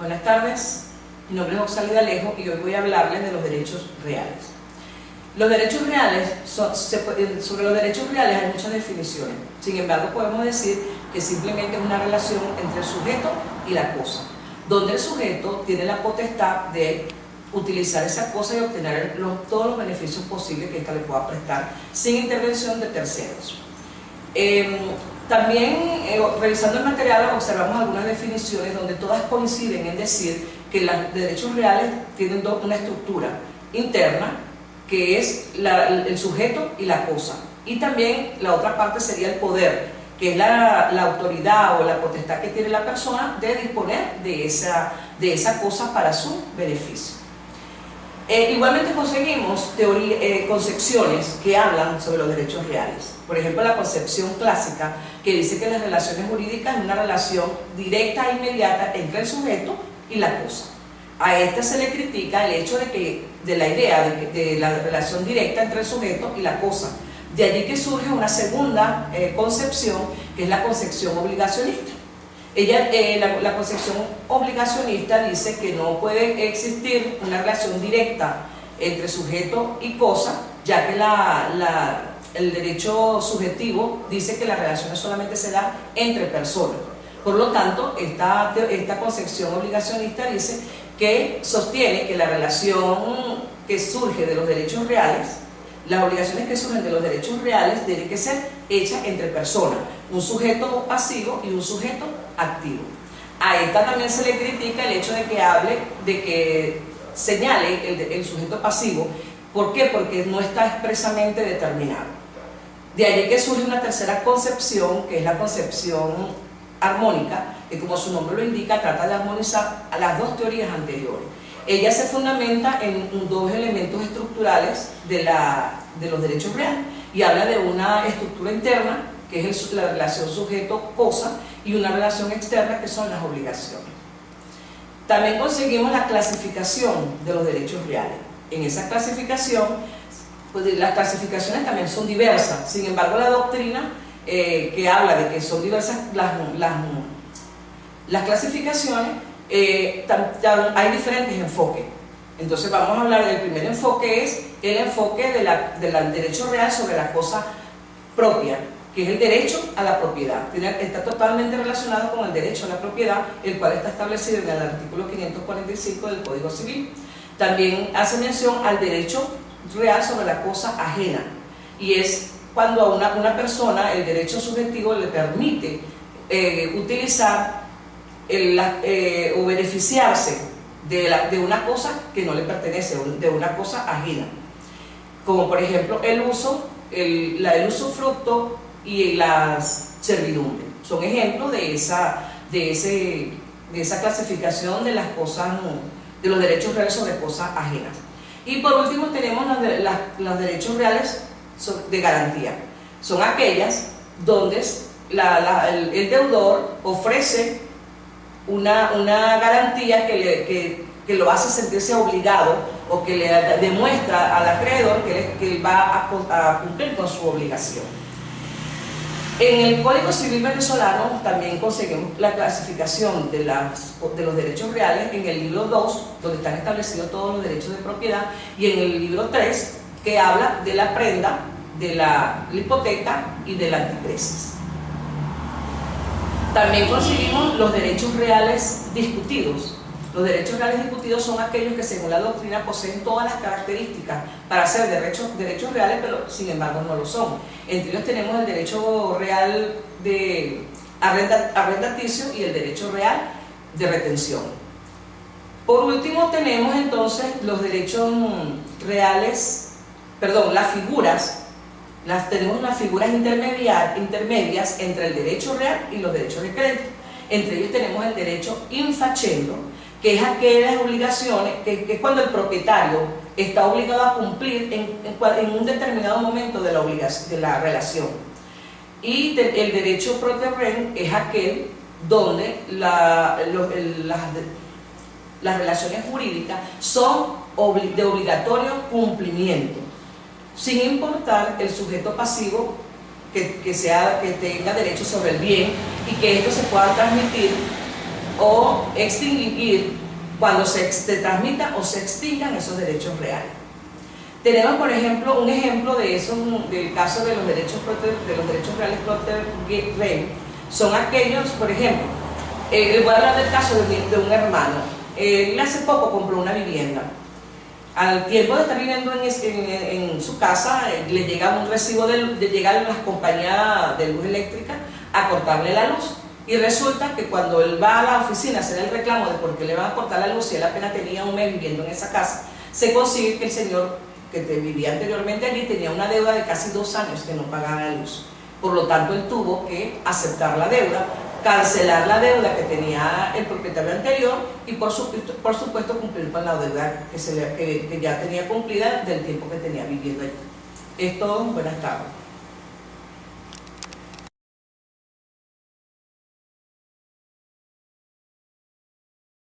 Buenas tardes, mi nombre es Oxalida Alejo y hoy voy a hablarles de los derechos reales. Los derechos reales, sobre los derechos reales hay muchas definiciones, sin embargo podemos decir que simplemente es una relación entre el sujeto y la cosa, donde el sujeto tiene la potestad de utilizar esa cosa y obtener todos los beneficios posibles que ésta le pueda prestar sin intervención de terceros. También, revisando el material, observamos algunas definiciones donde todas coinciden en decir que los derechos reales tienen una estructura interna, que es el sujeto y la cosa, y también la otra parte sería el poder, que es la autoridad o la potestad que tiene la persona de disponer de esa cosa para su beneficio. Igualmente conseguimos concepciones que hablan sobre los derechos reales. Por ejemplo, la concepción clásica, que dice que las relaciones jurídicas es una relación directa e inmediata entre el sujeto y la cosa. A esta se le critica el hecho de la idea de la relación directa entre el sujeto y la cosa. De allí que surge una segunda concepción, que es la concepción obligacionista. La concepción obligacionista dice que no puede existir una relación directa entre sujeto y cosa, ya que el derecho subjetivo dice que las relaciones solamente se dan entre personas. Por lo tanto, esta concepción obligacionista dice que sostiene que la relación que surge de los derechos reales, las obligaciones que surgen de los derechos reales tienen que ser hechas entre personas, un sujeto pasivo y un sujeto activo. A esta también se le critica el hecho de que señale el sujeto pasivo. ¿Por qué? Porque no está expresamente determinado. De allí que surge una tercera concepción, que es la concepción armónica, que como su nombre lo indica, trata de armonizar a las dos teorías anteriores. Ella se fundamenta en dos elementos estructurales de los derechos reales y habla de una estructura interna, que es la relación sujeto-cosa, y una relación externa, que son las obligaciones. También conseguimos la clasificación de los derechos reales. En esa clasificación, pues las clasificaciones también son diversas, sin embargo la doctrina que habla de que son diversas las clasificaciones, hay diferentes enfoques. Entonces vamos a hablar del primer enfoque, es el enfoque del derecho real sobre la cosa propia, que es el derecho a la propiedad. Está totalmente relacionado con el derecho a la propiedad, el cual está establecido en el artículo 545 del Código Civil. También hace mención al derecho real sobre la cosa ajena, y es cuando a una persona el derecho subjetivo le permite utilizar o beneficiarse de una cosa que no le pertenece, de una cosa ajena, como por ejemplo el usufructo y las servidumbres. Son ejemplos de esa clasificación de las cosas, de los derechos reales sobre cosas ajenas. Y por último tenemos los derechos reales de garantía. Son aquellas donde el deudor ofrece una garantía que lo hace sentirse obligado, o que le demuestra al acreedor que él va a cumplir con su obligación. En el Código Civil venezolano también conseguimos la clasificación de los derechos reales en el libro 2, donde están establecidos todos los derechos de propiedad, y en el libro 3, que habla de la prenda, de la hipoteca y del antipresis. También conseguimos los derechos reales discutidos. Los derechos reales discutidos son aquellos que según la doctrina poseen todas las características para ser derechos reales, pero sin embargo no lo son. Entre ellos tenemos el derecho real de arrendaticio y el derecho real de retención. Por último tenemos entonces los derechos reales, tenemos unas figuras intermedias entre el derecho real y los derechos de crédito. Entre ellos tenemos el derecho in facendo, que es aquellas obligaciones que es cuando el propietario está obligado a cumplir en un determinado momento de la relación. Y el derecho pro terreno es aquel donde las relaciones jurídicas son de obligatorio cumplimiento, sin importar el sujeto pasivo que tenga derecho sobre el bien, y que esto se pueda transmitir o extinguir cuando se transmitan o se extingan esos derechos reales. Tenemos, por ejemplo, un ejemplo de eso, del caso de los derechos reales Procter Rey. Son aquellos, por ejemplo, les voy a hablar del caso de un hermano. Él hace poco compró una vivienda. Al tiempo de estar viviendo en su casa, le llega un recibo de llegar las compañías de luz eléctrica a cortarle la luz. Y resulta que cuando él va a la oficina a hacer el reclamo de por qué le van a cortar la luz y él apenas tenía un mes viviendo en esa casa, se consigue que el señor que vivía anteriormente allí tenía una deuda de casi 2 años que no pagaba la luz. Por lo tanto, él tuvo que aceptar la deuda, cancelar la deuda que tenía el propietario anterior y por supuesto cumplir con la deuda que ya tenía cumplida del tiempo que tenía viviendo allí. Es todo. Buenas tardes.